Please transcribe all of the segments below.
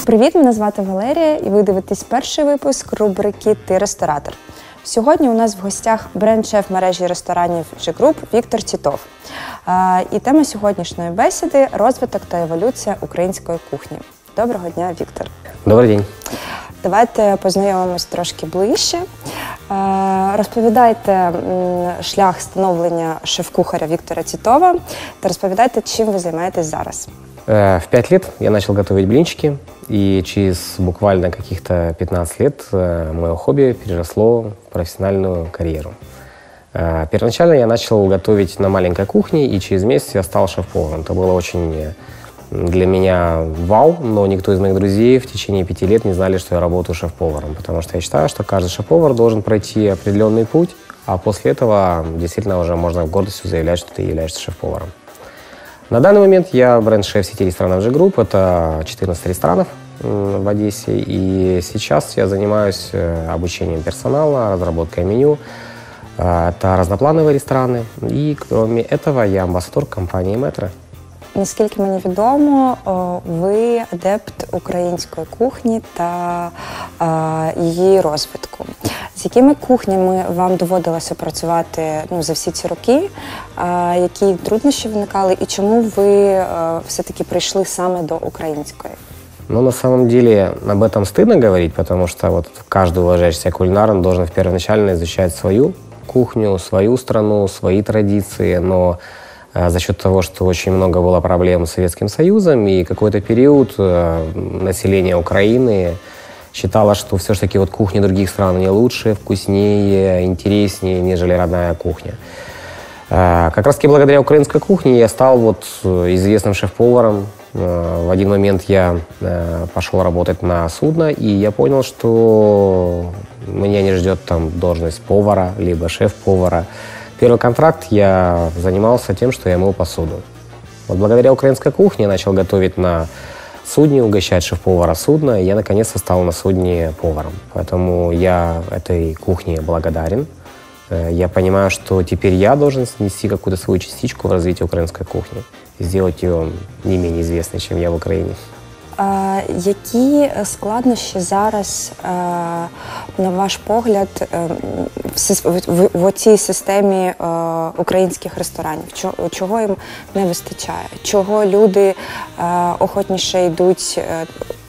Привіт, мене звати Валерія, і ви дивитесь перший випуск рубрики «Ти ресторатор». Сьогодні у нас в гостях бренд-шеф мережі ресторанів G-Group Віктор Тітов. І тема сьогоднішньої бесіди – розвиток та еволюція української кухні. Доброго дня, Віктор. Добрий день. Давайте познайомимось трошки ближче. Розповідайте шлях становлення шеф-кухаря Віктора Тітова та розповідайте, чим ви займаєтесь зараз. В 5 лет я начал готовить блинчики, и через буквально каких-то 15 лет мое хобби переросло в профессиональную карьеру. Первоначально я начал готовить на маленькой кухне, и через месяц я стал шеф-поваром. Это было очень для меня вау, но никто из моих друзей в течение 5 лет не знали, что я работаю шеф-поваром, потому что я считаю, что каждый шеф-повар должен пройти определенный путь, а после этого действительно уже можно с гордостью заявлять, что ты являешься шеф-поваром. На данный момент я бренд-шеф сети ресторанов G-Group. Это 14 ресторанов в Одессе. И сейчас я занимаюсь обучением персонала, разработкой меню. Это разноплановые рестораны. И кроме этого я амбассадор компании Metro. Наскільки мені відомо, ви адепт української кухні та її розвитку. З якими кухнями вам доводилося працювати за всі ці роки? Які труднощі виникали і чому ви все-таки прийшли саме до української? Ну, на самом деле, об этом стыдно говорить, потому что вот каждый уважающийся кулинар должен первоначально изучать свою кухню, свою страну, свои традиции, но за счет того, что очень много было проблем с Советским Союзом, и какой-то период население Украины считало, что все-таки вот кухни других стран не лучше, вкуснее, интереснее, нежели родная кухня. Как раз-таки благодаря украинской кухне я стал вот известным шеф-поваром. В один момент я пошел работать на судно, и я понял, что меня не ждет там должность повара, либо шеф-повара. Первый контракт я занимался тем, что я мыл посуду. Вот благодаря украинской кухне я начал готовить на судне, угощать шеф-повара судна, и я наконец-то стал на судне поваром. Поэтому я этой кухне благодарен. Я понимаю, что теперь я должен снести какую-то свою частичку в развитие украинской кухни и сделать ее не менее известной, чем я в Украине. Які складнощі зараз, на ваш погляд, в цій системі українських ресторанів? Чого їм не вистачає? Чого люди охотніше йдуть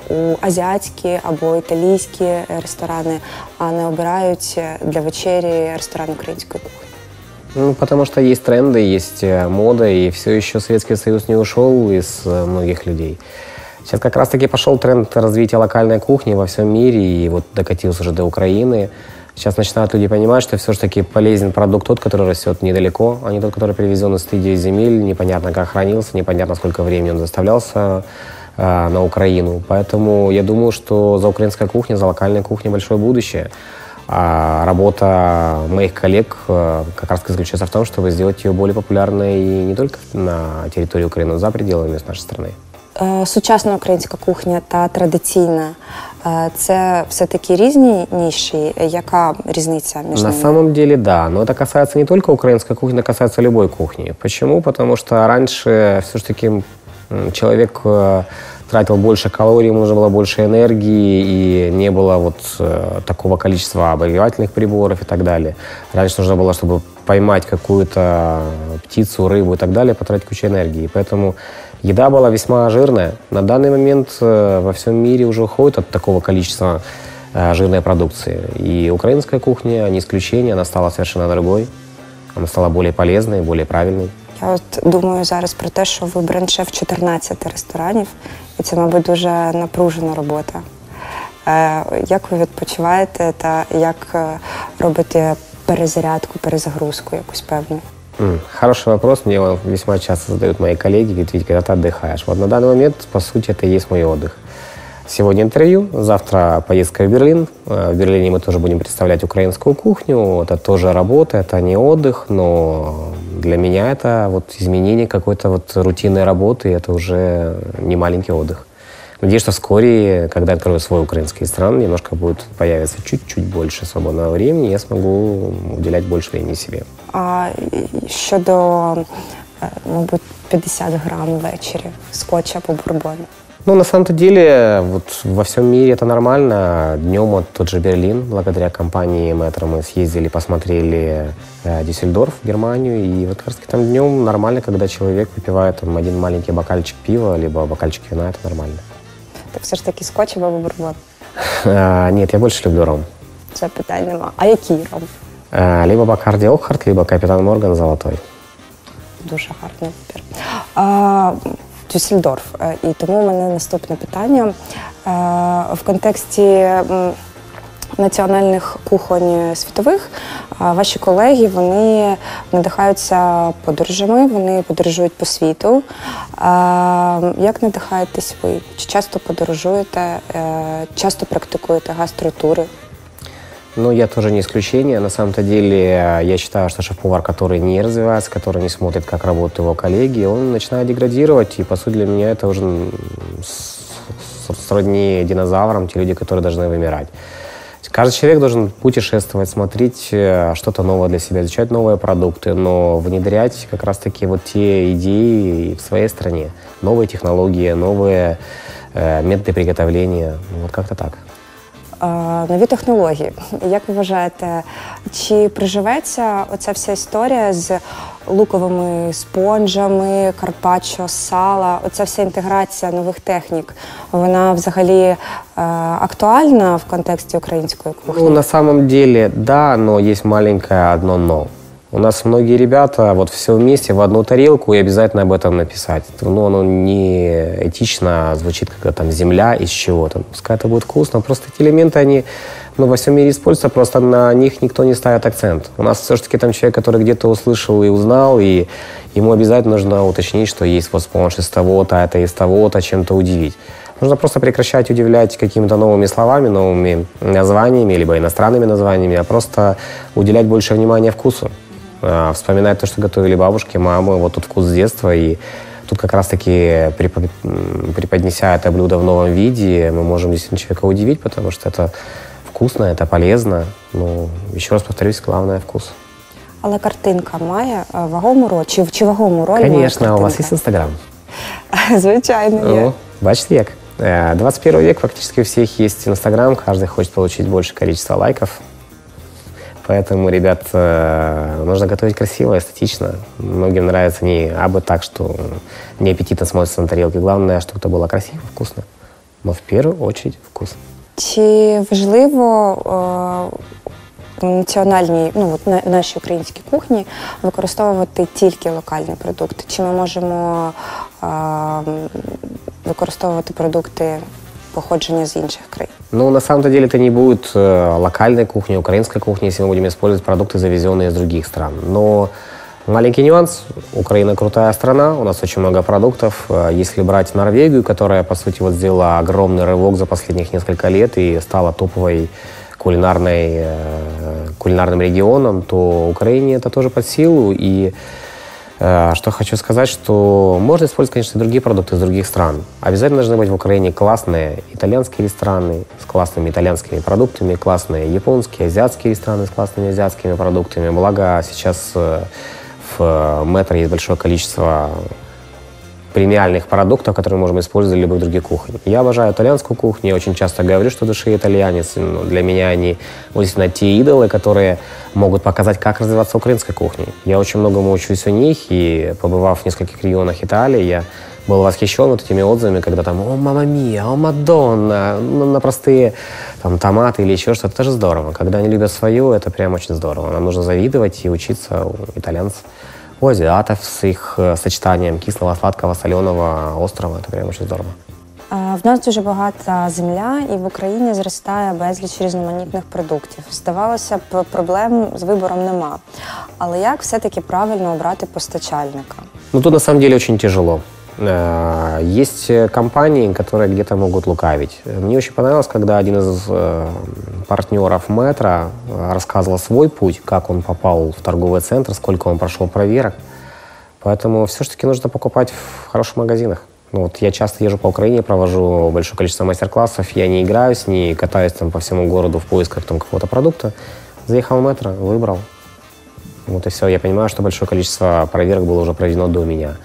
у азіатські або італійські ресторани, а не обирають для вечері ресторан української кухні? Ну, потому что есть тренды, есть мода, и все еще Советский Союз не ушел из многих людей. Сейчас как раз-таки пошел тренд развития локальной кухни во всем мире, и вот докатился уже до Украины. Сейчас начинают люди понимать, что все-таки полезен продукт тот, который растет недалеко, а не тот, который привезен из студии земель, непонятно как хранился, непонятно сколько времени он доставлялся на Украину. Поэтому я думаю, что за украинской кухней, за локальной кухней большое будущее. А работа моих коллег как раз заключается в том, чтобы сделать ее более популярной не только на территории Украины, но и за пределами нашей страны. Сучасна українська кухня та традиційна – це все-таки різні ніші? Яка різниця між ними? На самом деле, да. Но это касается не только украинской кухни, это касается любой кухни. Почему? Потому что раньше все-таки человек тратил больше калорий, ему нужно было больше энергии, и не было вот такого количества обогревательных приборов и так далее. Раньше нужно было, чтобы поймать какую-то птицу, рыбу и так далее, потратить кучу энергии. Поэтому еда была весьма жирная. На данный момент во всем мире уже уходит от такого количества жирной продукции. И украинская кухня, не исключение, она стала совершенно другой. Она стала более полезной, более правильной. Я от думаю зараз про те, що ви бренд-шеф 14 ресторанів, і це, мабуть, дуже напружена робота. Як ви відпочиваєте та як робите перезарядку, перезагрузку якусь певну? Хороший вопрос. Мне его весьма часто задают мои коллеги. Говорят, Витя, когда ты отдыхаешь? Вот на данный момент, по сути, это и есть мой отдых. Сегодня интервью, завтра поездка в Берлин. В Берлине мы тоже будем представлять украинскую кухню. Это тоже работа, это не отдых, но для меня это вот изменение какой-то вот рутинной работы, это уже не маленький отдых. Надеюсь, что вскоре, когда открою свой украинский ресторан, немножко будет появиться чуть-чуть больше свободного времени, я смогу уделять больше времени себе. А щодо мабуть, 50 грам ввечері скотча по бурбону? Ну, на самом-то деле, вот во всем мире это нормально. Днем вот тот же Берлин, благодаря компании Metro, мы съездили, посмотрели Дюссельдорф, Германию, и вот как раз там днем нормально, когда человек выпивает там, один маленький бокальчик пива, либо бокальчик вина, это нормально. Так все ж таки скотч або бурбон? Нет, я больше люблю ром. Це питань нема. А який ром? Либо Бакарди Окхарт, либо Капитан Морган Золотой. Дуже гарний вибір. Дюссельдорф. І тому у мене наступне питання. В контексті національних кухонь світових ваші колеги, вони надихаються подорожами, вони подорожують по світу. Як надихаєтесь ви? Чи часто подорожуєте, часто практикуєте гастротури? Ну, я тоже не исключение. На самом-то деле, я считаю, что шеф-повар, который не развивается, который не смотрит, как работают его коллеги, он начинает деградировать. И, по сути, для меня это уже сродни динозаврам, те люди, которые должны вымирать. Каждый человек должен путешествовать, смотреть что-то новое для себя, изучать новые продукты, но внедрять как раз-таки вот те идеи в своей стране. Новые технологии, новые методы приготовления. Вот как-то так. Нові технології. Як ви вважаєте, чи приживеться оця вся історія з луковими спонжами, карпаччо, сала, оця вся інтеграція нових технік, вона взагалі актуальна в контексті української кухні? Ну, на самом деле, да, но есть маленькое одно «но». У нас многие ребята вот все вместе в одну тарелку и обязательно об этом написать. Ну, оно не этично звучит, когда там земля из чего-то. Пускай это будет вкусно, просто эти элементы, они во всем мире используются, просто на них никто не ставит акцент. У нас все-таки там человек, который где-то услышал и узнал, и ему обязательно нужно уточнить, что есть вот спонж из того-то, это из того-то, чем-то удивить. Нужно просто прекращать удивлять какими-то новыми словами, новыми названиями, либо иностранными названиями, а просто уделять больше внимания вкусу. Вспоминать то, что готовили бабушки, мамы, вот тут вкус с детства. И тут как раз-таки, преподнеся это блюдо в новом виде, мы можем действительно человека удивить, потому что это вкусно, это полезно. Ну, еще раз повторюсь, главное – вкус. Але картинка має вагому роль? Чи вагому роль має Конечно, картинка? у вас есть Инстаграм? Звичайно, є. Ну, бачите, як. 21 век, фактически у всех есть Инстаграм, каждый хочет получить большее количество лайков. Поэтому, ребят, нужно готовить красиво, эстетично. Многим нравится не абы так, что не аппетитно смотрится на тарелке. Главное, чтобы это было красиво, вкусно. Но в первую очередь вкус. Чи важливо національній, в нашій українській кухні використовувати тільки локальні продукти? Чи ми можемо використовувати продукти походження з інших країн? Ну, на самом-то деле, это не будет локальной кухни, украинской кухни, если мы будем использовать продукты, завезенные из других стран. Но маленький нюанс. Украина крутая страна, у нас очень много продуктов. Если брать Норвегию, которая, по сути, вот сделала огромный рывок за последних несколько лет и стала топовой кулинарным регионом, то Украине это тоже под силу. И что хочу сказать, что можно использовать, конечно, и другие продукты из других стран. Обязательно должны быть в Украине классные итальянские рестораны с классными итальянскими продуктами, классные японские, азиатские рестораны с классными азиатскими продуктами. Благо сейчас в Metro есть большое количество премиальных продуктов, которые мы можем использовать в любых других кухнях. Я обожаю итальянскую кухню, я очень часто говорю, что души итальянец. Но для меня они действительно те идолы, которые могут показать, как развиваться украинской кухней. Я очень многому учусь у них, и побывав в нескольких регионах Италии, я был восхищен вот этими отзывами, когда там «О, мамма мия», «О, мадонна», на простые там, томаты или еще что-то. Это же здорово. Когда они любят свое, это прям очень здорово. Нам нужно завидовать и учиться у итальянцев. У азиатов с их сочетанием кислого, сладкого, соленого, острого. Это прям очень здорово. В нас дуже багата земля, і в Україні зростає безліч різноманітних продуктів. Здавалося б, проблем з вибором нема. Але як все-таки правильно обрати постачальника? Ну, тут на самом деле очень тяжело. Есть компании, которые где-то могут лукавить. Мне очень понравилось, когда один из партнеров Metro рассказывал свой путь, как он попал в торговый центр, сколько он прошел проверок. Поэтому все-таки нужно покупать в хороших магазинах. Ну, вот я часто езжу по Украине, провожу большое количество мастер-классов, я не играюсь, не катаюсь там по всему городу в поисках там какого-то продукта. Заехал в Metro, выбрал. Вот и все. Я понимаю, что большое количество проверок было уже проведено до меня.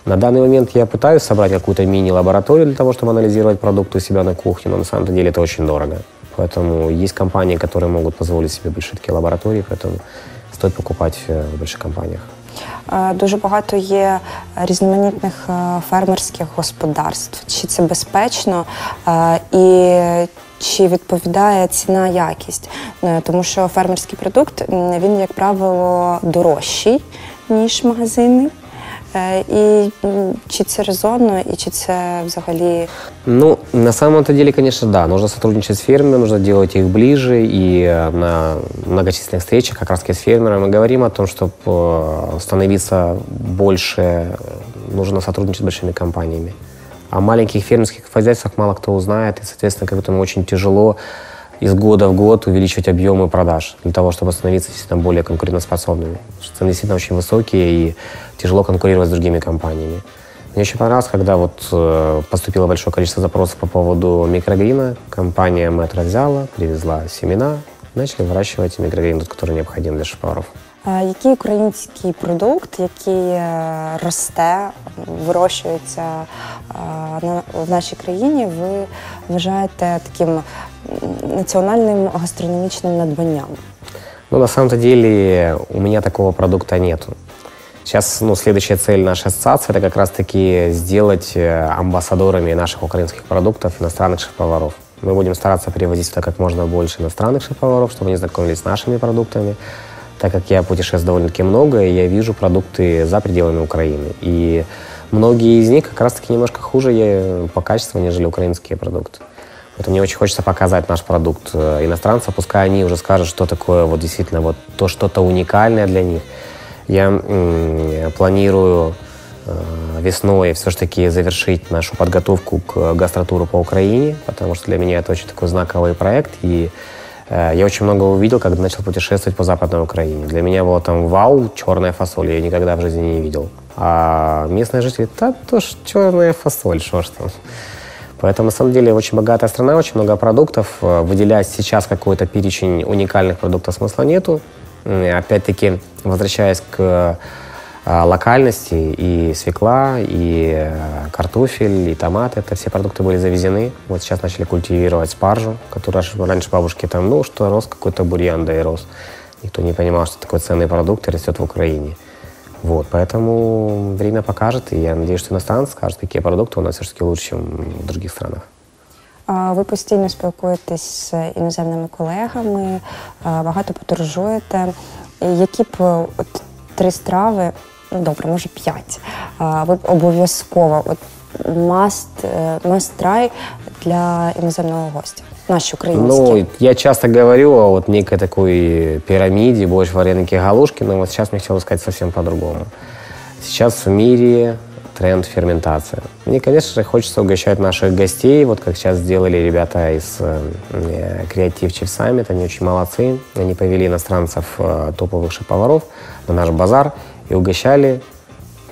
На данный момент я пытаюсь собрать какую-то мини-лабораторию для того, чтобы анализировать продукты у себя на кухне, но на самом деле это очень дорого. Поэтому есть компании, которые могут позволить себе большие такие лабораторії, поэтому стоит покупать в больших компаніях. Дуже багато є різноманітних фермерських господарств. Чи це безпечно і чи відповідає ціна-якість? Тому що фермерський продукт, він, як правило, дорожчий, ніж магазинний. И чи це резонно, и чи це взагалі... Ну, на самом-то деле, конечно, да. Нужно сотрудничать с фермерами, нужно делать их ближе. И на многочисленных встречах как раз-таки с фермерами мы говорим о том, чтобы становиться больше, нужно сотрудничать с большими компаниями. О маленьких фермерских хозяйствах мало кто узнает, и, соответственно, как этому очень тяжело из года в год увеличивать объемы продаж для того, чтобы становиться действительно более конкурентоспособными. Цены действительно очень высокие и тяжело конкурировать с другими компаниями. Мне очень понравилось, когда вот поступило большое количество запросов по поводу микрогрина. Компания Метро взяла, привезла семена, начали выращивать микрогрин, который необходим для шеф-поваров. Який український продукт, який росте, вирощується в нашій країні, ви вважаєте таким національним гастрономічним надбанням? Ну, на самом-то деле, у меня такого продукта нету. Сейчас, следующая цель нашей ассоциации – это как раз-таки сделать амбассадорами наших украинских продуктов иностранных шеф-поваров. Мы будем стараться привозить сюда как можно больше иностранных шеф-поваров, чтобы они знакомились с нашими продуктами, так как я путешествую довольно-таки много, и я вижу продукты за пределами Украины. И многие из них как раз-таки немножко хуже по качеству, нежели украинские продукты. Поэтому мне очень хочется показать наш продукт иностранцам, пускай они уже скажут, что такое вот действительно вот то что-то уникальное для них. Я планирую весной все-таки завершить нашу подготовку к гастротуру по Украине, потому что для меня это очень такой знаковый проект, и я очень много увидел, когда начал путешествовать по Западной Украине. Для меня было там вау, черная фасоль, я никогда в жизни не видел. А местные жители, да, тоже черная фасоль, что ж там. Поэтому, на самом деле, очень богатая страна, очень много продуктов. Выделять сейчас какой-то перечень уникальных продуктов смысла нету. Опять-таки, возвращаясь к локальности, и свекла, и картофель, и томаты, это все продукты были завезены. Вот сейчас начали культивировать спаржу, которая раньше бабушки там, что рос какой-то бурьян, да и рос. Никто не понимал, что такой ценный продукт и растет в Украине. Вот, поэтому время покажет, и я надеюсь, что иностранцы скажут, какие продукты у нас все-таки лучше, чем в других странах. Ви постійно спілкуєтесь з іноземними колегами, багато подорожуєте. Які б 3 страви, добре, може 5, ви б обов'язково must try для іноземного гостя? Наши украинские. Я часто говорю о некой такой пирамиде, борщ, вареники, галушки, но вот сейчас мне хотелось сказать совсем по-другому. Сейчас в мире тренд ферментация. Мне, конечно же, хочется угощать наших гостей, вот как сейчас сделали ребята из Creative Chef Summit, они очень молодцы. Они повели иностранцев, топовых шеф-поваров на наш базар и угощали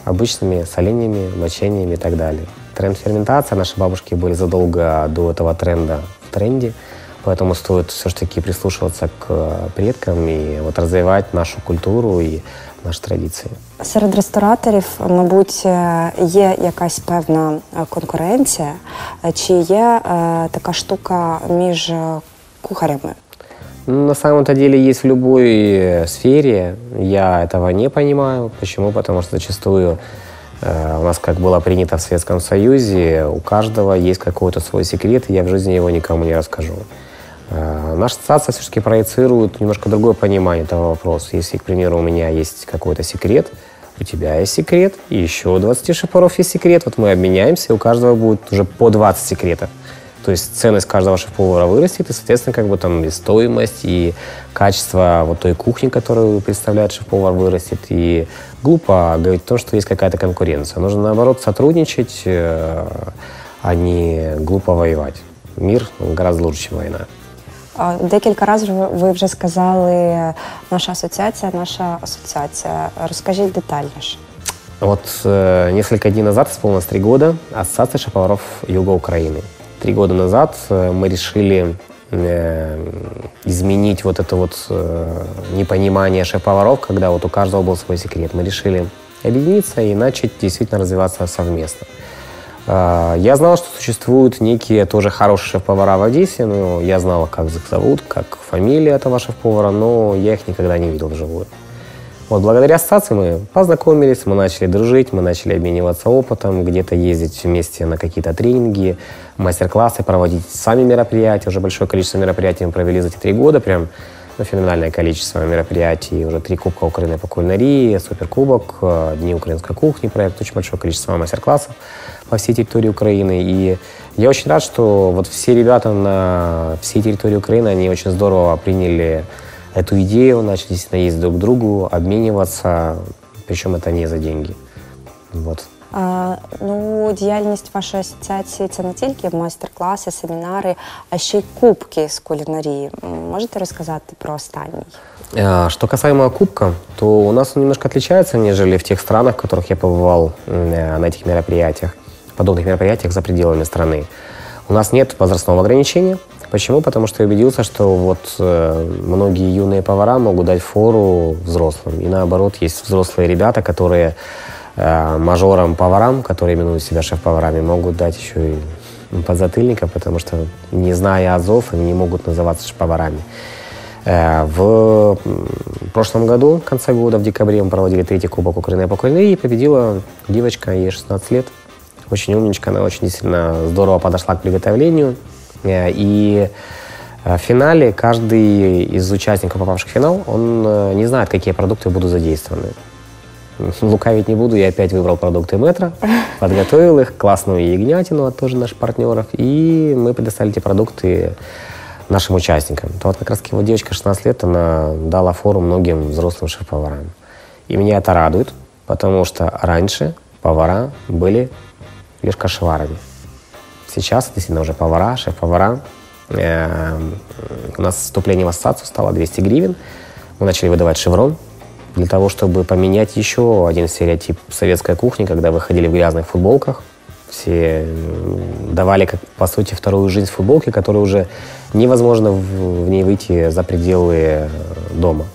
обычными соленьями, мочениями и так далее. Тренд ферментация, наши бабушки были задолго до этого тренда в тренде, поэтому стоит все-таки прислушиваться к предкам и развивать нашу культуру и наші традиції. Серед рестораторів, мабуть, є якась певна конкуренція, чи є така штука між кухарями? На самом-то деле есть в любой сфере. Я этого не понимаю. Почему? Потому что зачастую у нас, как было принято в Советском Союзе, у каждого есть какой-то свой секрет, и я в жизни его никому не расскажу. Наша ассоциация все-таки проецирует немножко другое понимание этого вопроса. Если, к примеру, у меня есть какой-то секрет, у тебя есть секрет, и еще у 20 шеф-поваров есть секрет, вот мы обменяемся, и у каждого будет уже по 20 секретов. То есть ценность каждого шеф-повара вырастет, и, соответственно, и стоимость, и качество той кухни, которую представляет шеф-повар, вырастет. И глупо говорить о том, что есть какая-то конкуренция. Нужно, наоборот, сотрудничать, а не глупо воевать. Мир гораздо лучше, чем война. Декілька разів ви вже сказали наша асоціація. Розкажіть детальніше. Вот несколько дней назад исполнилось 3 года Ассоциации шеф-поваров Юга Украины. 3 года назад мы решили изменить вот это вот непонимание шеф-поваров, когда вот у каждого был свой секрет. Мы решили объединиться и начать действительно развиваться совместно. Я знал, что существуют некие тоже хорошие шеф-повара в Одессе, но я знал, как их зовут, как фамилия этого шеф-повара, но я их никогда не видел вживую. Вот, благодаря ассоциации мы познакомились, мы начали дружить, мы начали обмениваться опытом, где-то ездить вместе на какие-то тренинги, мастер-классы, проводить сами мероприятия. Уже большое количество мероприятий мы провели за эти 3 года, прям феноменальное количество мероприятий. Уже 3 Кубка Украины по кулинарии, Суперкубок, Дни украинской кухни, проект, очень большое количество мастер-классов по всей территории Украины. И я очень рад, что вот все ребята на всей территории Украины, они очень здорово приняли эту идею, начали действительно ездить друг к другу, обмінюватися, причому це не за деньги. Вот. Діяльність вашої асоціації – це не тільки майстер-класи, семінари, а ще й кубки з кулінарії. Можете розказати про останній? Что касаемо кубка, то у нас он немножко отличается, нежели в тех странах, в которых я побывал на этих мероприятиях, подобных мероприятиях за пределами страны. У нас нет возрастного ограничения. Почему? Потому что я убедился, что вот многие юные повара могут дать фору взрослым. И наоборот, есть взрослые ребята, которые мажорам-поварам, которые именуют себя шеф-поварами, могут дать еще и подзатыльника, потому что, не зная азов, они не могут называться шеф-поварами. В прошлом году, в конце года, в декабре, мы проводили 3-й Кубок Украины по кулинарии, и победила девочка, ей 16 лет. Очень умничка, она очень действительно здорово подошла к приготовлению. И в финале каждый из участников, попавших в финал, он не знает, какие продукты будут задействованы. Лукавить не буду, я опять выбрал продукты Метро, подготовил их, классную ягнятину от тоже наших партнеров, и мы предоставили эти продукты нашим участникам. То вот как раз вот девочка 16 лет, она дала фору многим взрослым шеф-поварам. И меня это радует, потому что раньше повара были лишь кашеварами. Сейчас действительно уже повара, шеф-повара. У нас вступление в ассоциацию стало 200 гривен. Мы начали выдавать шеврон для того, чтобы поменять еще один стереотип советской кухни, когда выходили в грязных футболках. Все давали, по сути, вторую жизнь футболке, которая уже невозможно в ней выйти за пределы дома.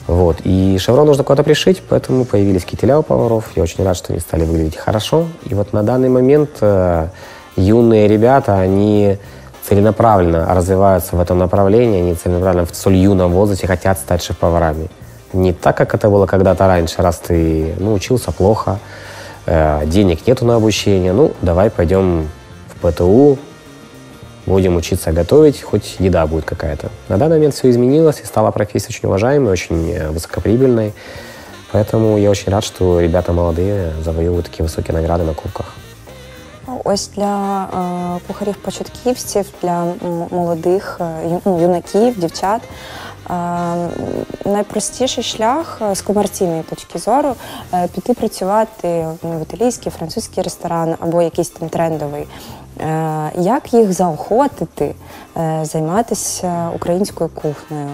Вот. И шеврон нужно куда-то пришить, поэтому появились кителя у поваров. Я очень рад, что они стали выглядеть хорошо. И вот на данный момент юные ребята, они целенаправленно развиваются в этом направлении, они целенаправленно в столь юном возрасте хотят стать шеф-поварами. Не так, как это было когда-то раньше, раз ты учился плохо, денег нету на обучение, давай пойдем в ПТУ, будем учиться готовить, хоть еда будет какая-то. На данный момент все изменилось, и стала профессия очень уважаемой, очень высокоприбыльной. Поэтому я очень рад, что ребята молодые завоюют такие высокие награды на кубках. Ось для кухарів-початківців, для молодих юнаків, дівчат найпростіший шлях з комерційної точки зору піти працювати в італійський, французький ресторан або якийсь там трендовий. Як їх заохотити займатися українською кухнею,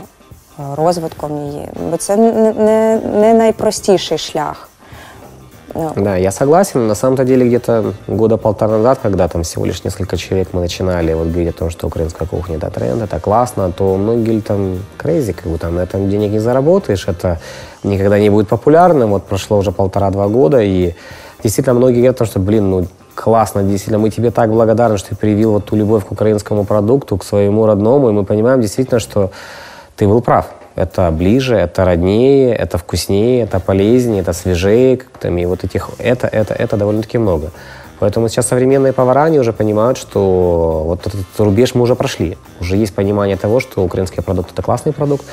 розвитком її? Бо це не найпростіший шлях. Да, я согласен. На самом-то деле где-то года 1,5 назад, когда там всего лишь несколько человек мы начинали говорить о том, что украинская кухня – это тренд, это классно, то многие там crazy, на этом денег не заработаешь, это никогда не будет популярным. Вот прошло уже 1,5-2 года, и действительно многие говорят, что, классно, действительно, мы тебе так благодарны, что ты привил вот ту любовь к украинскому продукту, к своему родному, и мы понимаем действительно, что ты был прав. Это ближе, это роднее, это вкуснее, это полезнее, это свежее. И вот это довольно-таки много. Поэтому сейчас современные повара, они уже понимают, что вот этот рубеж мы уже прошли. Уже есть понимание того, что украинский продукт – это классный продукт,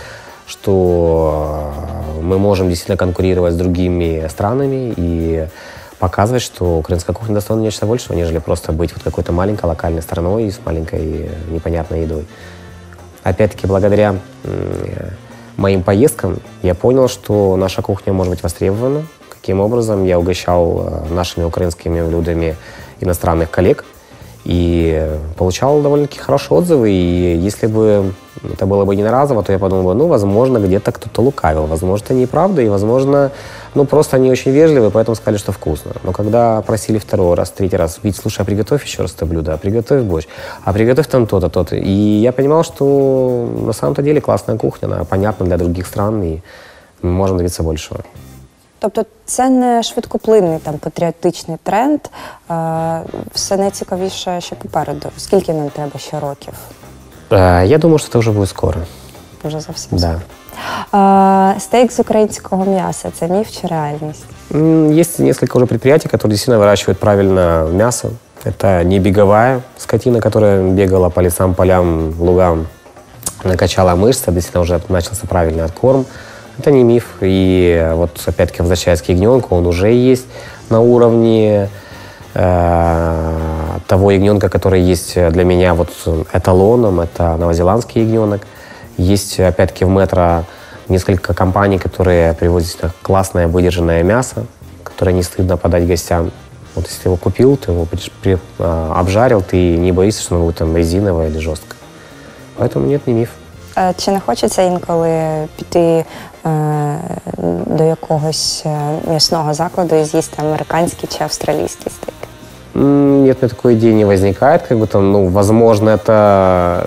что мы можем действительно конкурировать с другими странами и показывать, что украинская кухня достойна нечто большего, нежели просто быть вот какой-то маленькой локальной страной с маленькой непонятной едой. Опять-таки, благодаря моим поездкам я понял, что наша кухня может быть востребована. Каким образом? Я угощал нашими украинскими блюдами иностранных коллег. И получал довольно-таки хорошие отзывы. И если бы это было бы единоразово, то я подумал бы, ну, возможно, где-то кто-то лукавил. Возможно, это неправда, и, возможно, ну, просто они очень вежливые, поэтому сказали, что вкусно. Но когда просили второй раз, третий раз, ведь, слушай, а приготовь еще раз это блюдо, а приготовь борщ, а приготовь там то-то, то-то. И я понимал, что на самом-то деле классная кухня, она понятна для других стран, и мы можем добиться большего. Тобто це не швидкоплинний там патріотичний тренд, все найцікавіше ще попереду. Скільки нам треба ще років? Я думаю, что это уже будет скоро. Вже зовсім. Да. Стейк з українського м'яса – це міф чи реальність? Есть несколько уже предприятий, которые действительно выращивают правильно мясо. Это не беговая скотина, которая бегала по лесам, полям, лугам, накачала мышцы, действительно уже начался правильный откорм. Это не миф. И вот опять-таки возвращаясь к ягненку, он уже есть на уровне того ягненка, который есть для меня вот эталоном. Это новозеландский ягненок. Есть опять-таки в метро несколько компаний, которые привозят классное выдержанное мясо, которое не стыдно подать гостям. Вот если ты его купил, ты его обжарил, ты не боишься, что оно будет там резиновое или жесткое. Поэтому нет, не миф. Чи не хочеться інколи піти до якогось м'ясного закладу і з'їсти американський чи австралійський стейк? Нет, у меня такой идеи не возникает. Как бы там, ну, возможно, это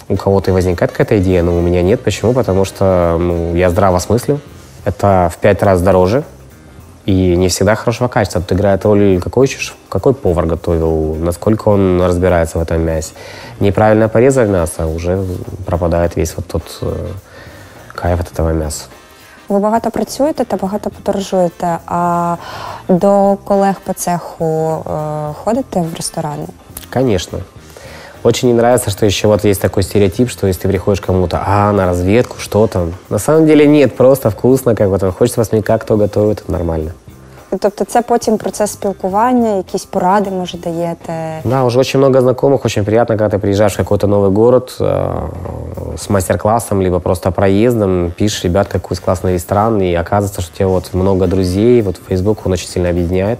у кого-то и возникает какая-то идея, но у меня нет. Почему? Потому что я здраво смыслю. Это в 5 раз дороже и не всегда хорошего качества. Тут играет роль, какой повар готовил, насколько он разбирается в этом мясе. Неправильно порезав мясо, уже пропадает весь вот тот кайф от этого мяса. Ви багато працюєте та багато подорожуєте, а до колег по цеху ходите в ресторани? Конечно. Очень не нравится, что еще вот есть такой стереотип, что если ты приходишь к кому-то, на разведку, что там. На самом деле нет, просто вкусно, как бы там хочется посмотреть, как кто готовит, это нормально. Тобто це потім процес спілкування, якісь поради, може, даєте? Да, уже очень много знакомых, очень приятно, когда ты приезжаешь в какой-то новый город с мастер-классом, либо просто проездом, пишешь, ребят, какой классный ресторан, и оказывается, что у тебя вот много друзей, вот Facebook, он очень сильно объединяет.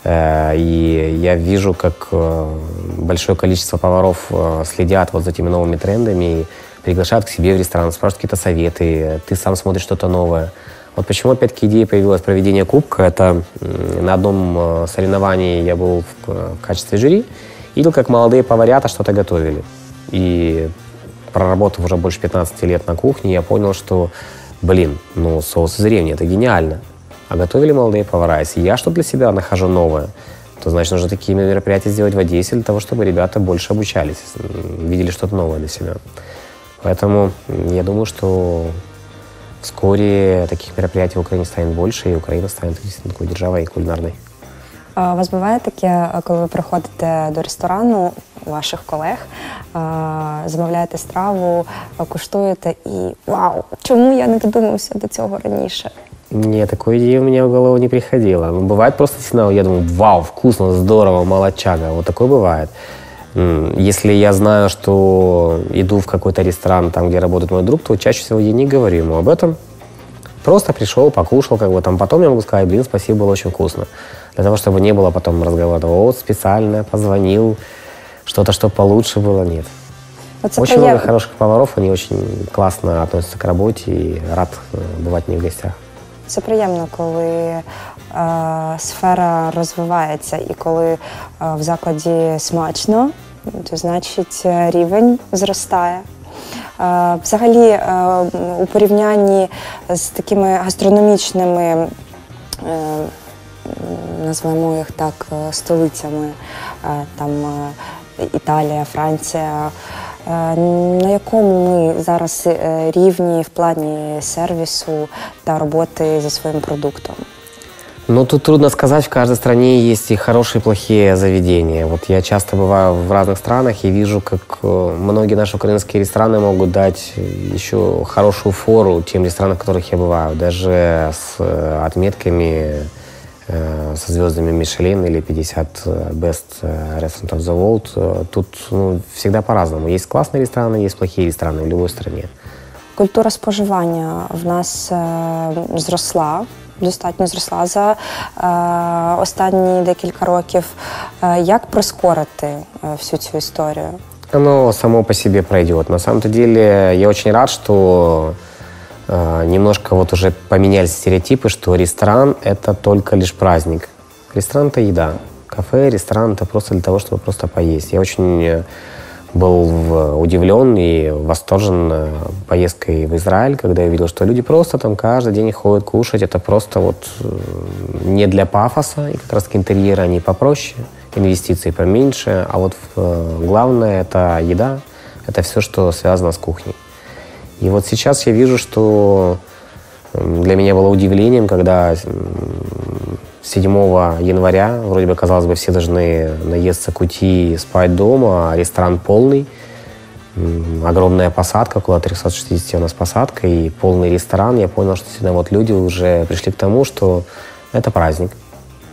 И я вижу, как большое количество поваров следят вот за этими новыми трендами и приглашают к себе в ресторан, спрашивают какие-то советы, ты сам смотришь что-то новое. Вот почему, опять-таки, идея появилась проведение кубка. Это на одном соревновании я был в качестве жюри, видел, как молодые поварята что-то готовили. И проработав уже больше 15 лет на кухне, я понял, что, соус из ревни – это гениально. А готовили молодые повара. Если я что-то для себя нахожу новое, то, значит, нужно такие мероприятия сделать в Одессе для того, чтобы ребята больше обучались, видели что-то новое для себя. Поэтому я думаю, что вскоре таких мероприятий в Украине станет больше, и Украина станет действительно такой державой кулинарной. У вас буває таке, коли ви приходите до ресторану ваших колег, замовляєте страву, куштуєте і вау, чому я не додумався до цього раніше? Нет, такой идеи у меня в голову не приходило. Бывает просто действительно, я думаю, вау, вкусно, здорово, молодчага. Вот такое бывает. Если я знаю, что иду в какой-то ресторан, там, где работает мой друг, то чаще всего я не говорю ему об этом. Просто пришел, покушал, потом я могу сказать, спасибо, было очень вкусно. Для того, чтобы не было потом разговора, специально позвонил, что-то, чтобы получше было, нет. Очень много хороших поваров, они очень классно относятся к работе и рад бывать в них в гостях. Це приємно, коли сфера розвивається і коли в закладі смачно, то значить рівень зростає. Взагалі, у порівнянні з такими гастрономічними, назвемо їх так, столицями, там Італія, Франція, на якому ми зараз рівні в плані сервісу та роботи зі своїм продуктом? Тут трудно сказать, в каждой стране есть и хорошие, и плохие заведения. Вот я часто бываю в разных странах и вижу, как многие наши украинские рестораны могут дать еще хорошую фору тем ресторанам, в которых я бываю, даже с отметками, со звездами Мишелин или 50 Best Restaurant of the World. Тут всегда по-разному. Есть классные рестораны, есть плохие рестораны в любой стране. Культура споживання в нас зросла, достатньо зросла за останні декілька років. Як прискорити всю цю історію? Оно само по себе пройдет. На самом-то деле я очень рад, что немножко вот уже поменялись стереотипы, что ресторан – это только лишь праздник. Ресторан – это еда. Кафе, ресторан – это просто для того, чтобы просто поесть. Я очень был удивлен и восторжен поездкой в Израиль, когда я видел, что люди просто там каждый день ходят кушать. Это просто вот не для пафоса, и как раз таки интерьеры они попроще, инвестиции поменьше, а вот главное – это еда, это все, что связано с кухней. И вот сейчас я вижу, что для меня было удивлением, когда 7 января, вроде бы, казалось бы, все должны наесться кути и спать дома, а ресторан полный. Огромная посадка, около 360 у нас посадка, и полный ресторан. Я понял, что сегодня вот люди уже пришли к тому, что это праздник.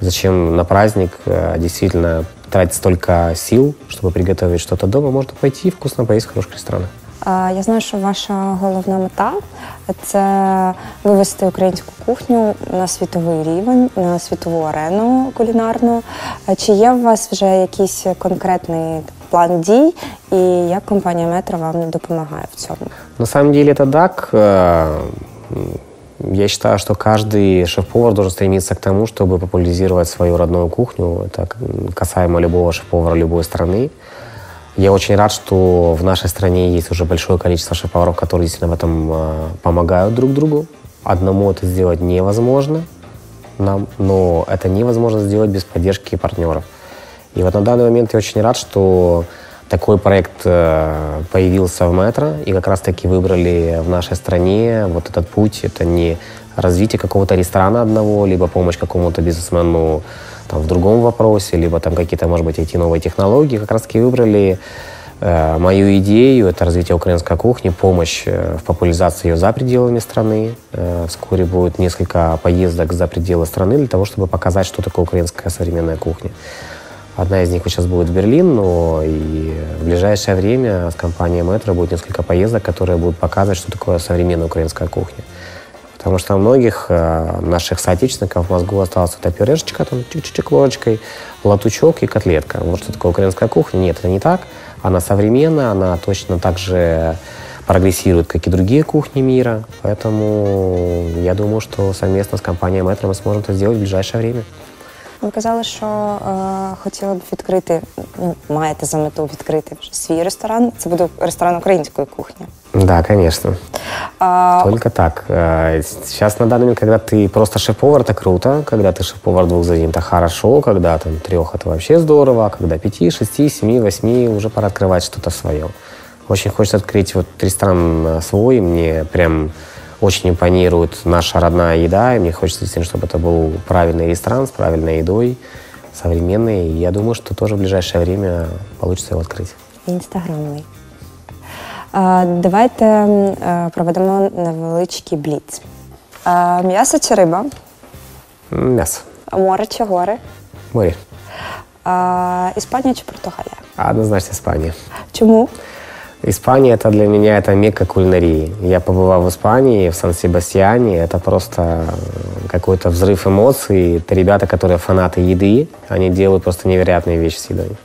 Зачем на праздник действительно тратить столько сил, чтобы приготовить что-то дома? Можно пойти вкусно поесть в хороших ресторанах. Я знаю, що ваша головна мета – це вивести українську кухню на світовий рівень, на світову арену кулінарну. Чи є у вас вже якийсь конкретний план дій і як компанія Metro вам допомагає в цьому? На самом деле это так. Я считаю, что каждый шеф-повар должен стремиться к тому, чтобы популяризировать свою родную кухню. Это касаемо любого шеф-повара любой страны. Я очень рад, что в нашей стране есть уже большое количество шеф-поваров, которые действительно в этом помогают друг другу. Одному это сделать невозможно нам, но это невозможно сделать без поддержки партнеров. И вот на данный момент я очень рад, что такой проект появился в Metro, и как раз-таки выбрали в нашей стране вот этот путь. Это не развитие какого-то ресторана одного, либо помощь какому-то бизнесмену там, в другом вопросе, либо там какие-то, может быть, IT-новые технологии. Как раз-таки выбрали мою идею, это развитие украинской кухни, помощь в популяризации ее за пределами страны. Вскоре будет несколько поездок за пределы страны для того, чтобы показать, что такое украинская современная кухня. Одна из них сейчас будет в Берлин, но и в ближайшее время с компанией Metro будет несколько поездок, которые будут показывать, что такое современная украинская кухня. Потому что у многих наших соотечественников в мозгу осталась эта пюрешечка, там, чик-чик ложечкой, латучок и котлетка. Вот что такое украинская кухня. Нет, это не так. Она современная, она точно так же прогрессирует, как и другие кухни мира. Поэтому я думаю, что совместно с компанией Metro мы сможем это сделать в ближайшее время. Ви казали, що хотіли б відкрити, маєте за мету відкрити вже свій ресторан. Це буде ресторан української кухні. Да, конечно. Только так. Сейчас на данный момент, когда ты просто шеф-повар, это круто. Когда ты шеф-повар 2 за 1, это хорошо. Когда там 3, это вообще здорово. А когда 5, 6, 7, 8, уже пора открывать что-то свое. Очень хочется открыть вот ресторан свой. Мне прям очень импонирует наша родная еда. И мне хочется действительно, чтобы это был правильный ресторан с правильной едой, современный. И я думаю, что тоже в ближайшее время получится его открыть. Інстаграмний. Давайте проведемо невеличкий бліц. М'ясо чи риба? Мясо. Море чи гори? Море. Іспанія чи Португалія? Однозначно Испания. Чому? Испания – это для меня это мекка кулинарии. Я побывал в Испании, в Сан-Себастьяне. Это просто какой-то взрыв эмоций. Это ребята, которые фанаты еды. Они делают просто невероятные вещи с едой.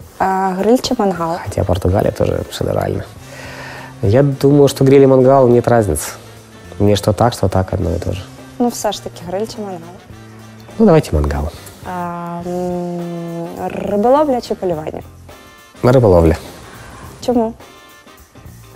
Гриль чи мангал? Хотя Португалия тоже шедеврально. Я думаю, что гриль и мангал нет разницы. Мне что так, одно и то же. Ну, все ж таки, гриль чи мангал? Ну, давайте мангал. Риболовля чи полювання? Рыболовля. Чому?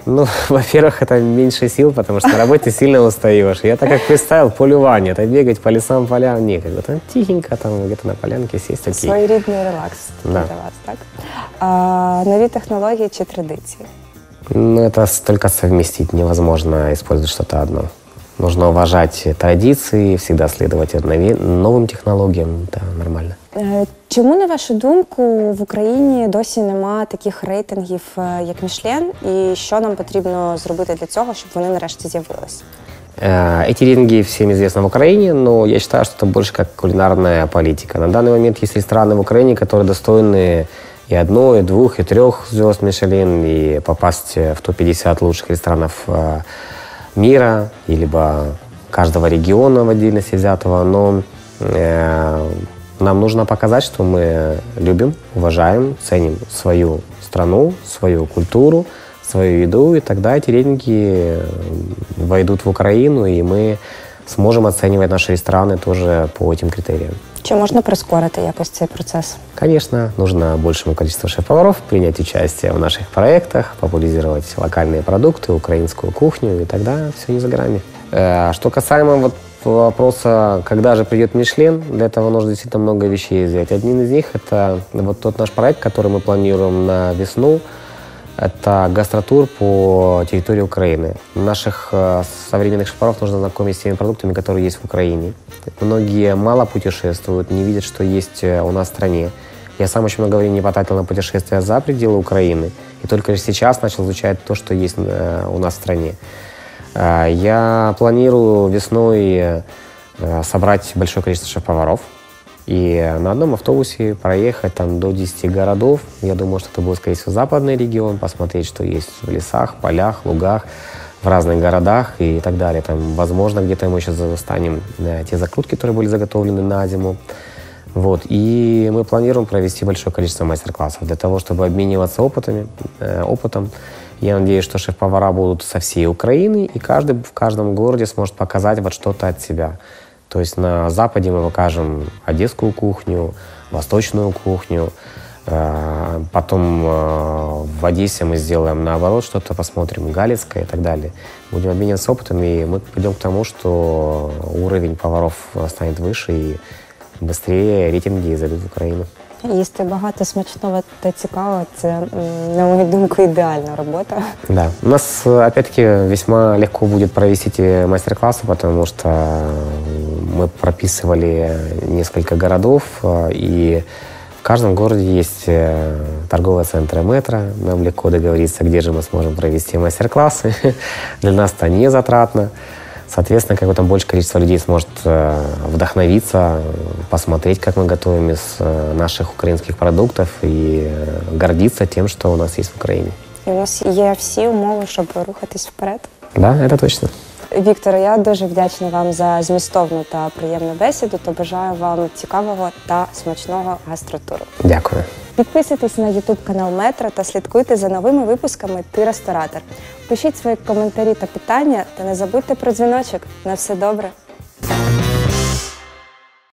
Ну, во-первых, это меньше сил, потому что на работе сильно устаешь. Я так как представил, полювание, это бегать по лесам, полям, некогда. Там тихенько, там где-то на полянке сесть, окей. Своєрідний релакс Да. для вас, так? Нові технології чи традиції? Ну, это только совместить, невозможно использовать что-то одно. Нужно уважать традиции, всегда следовать новым технологиям, это нормально. Чому, на вашу думку, в Україні досі нема таких рейтингів, як Мішлен, і що нам потрібно зробити для цього, щоб вони нарешті з'явилися? Эти рейтинги всем известны в Украине, но я считаю, что это больше как кулинарная политика. На данный момент есть рестораны в Украине, которые достойны и 1, и 2, и 3 звезд Мишелин, и попасть в топ-50 лучших ресторанов мира, и либо каждого региона в отдельности взятого, но нам нужно показать, что мы любим, уважаем, ценим свою страну, свою культуру, свою еду, и тогда эти рейтинги войдут в Украину, и мы сможем оценивать наши рестораны тоже по этим критериям. Чи можна прискорити якось цей процес? Конечно, нужно большему количеству шеф-поваров принять участие в наших проектах, популяризировать локальные продукты, украинскую кухню, и тогда все не за горами. Что касаемо вот вопроса, когда же придет Мишлен, для этого нужно действительно много вещей сделать. Один из них – это вот тот наш проект, который мы планируем на весну. Это гастротур по территории Украины. Наших современных шеф-поваров нужно знакомить с теми продуктами, которые есть в Украине. Многие мало путешествуют, не видят, что есть у нас в стране. Я сам очень много времени потратил на путешествия за пределы Украины, и только сейчас начал изучать то, что есть у нас в стране. Я планирую весной собрать большое количество шеф-поваров и на одном автобусе проехать там до 10 городов. Я думаю, что это будет, скорее всего, западный регион, посмотреть, что есть в лесах, полях, лугах, в разных городах и так далее. Там, возможно, где-то мы сейчас застанем те закрутки, которые были заготовлены на зиму. Вот. И мы планируем провести большое количество мастер-классов для того, чтобы обмениваться опытом. Я надеюсь, что шеф-повара будут со всей Украины, и каждый в каждом городе сможет показать вот что-то от себя. То есть на Западе мы покажем одесскую кухню, восточную кухню. Потом в Одессе мы сделаем наоборот что-то, посмотрим галицкое и так далее. Будем обмениваться опытом, и мы придем к тому, что уровень поваров станет выше, и быстрее рейтинги зайдут в Украину. Їсти багато смачного та цікавого – це, на мою думку, ідеальна робота. Да. У нас, опять-таки, весьма легко будет провести эти мастер-классы, потому что мы прописывали несколько городов, и в каждом городе есть торговые центры метро. Нам легко договориться, где же мы сможем провести мастер-классы. Для нас это не затратно. Соответственно, какое-то большее количество людей сможет вдохновиться, посмотреть, как мы готовим из наших украинских продуктов и гордиться тем, что у нас есть в Украине. І у нас є всі умови, щоб рухатись вперед. Да, это точно. Вікторе, я дуже вдячна вам за змістовну та приємну бесіду, та бажаю вам цікавого та смачного гастротуру. Дякую. Підписуйтесь на YouTube-канал Метро та слідкуйте за новими випусками «Ти ресторатор». Пишіть свої коментарі та питання, та не забудьте про дзвіночок. На все добре!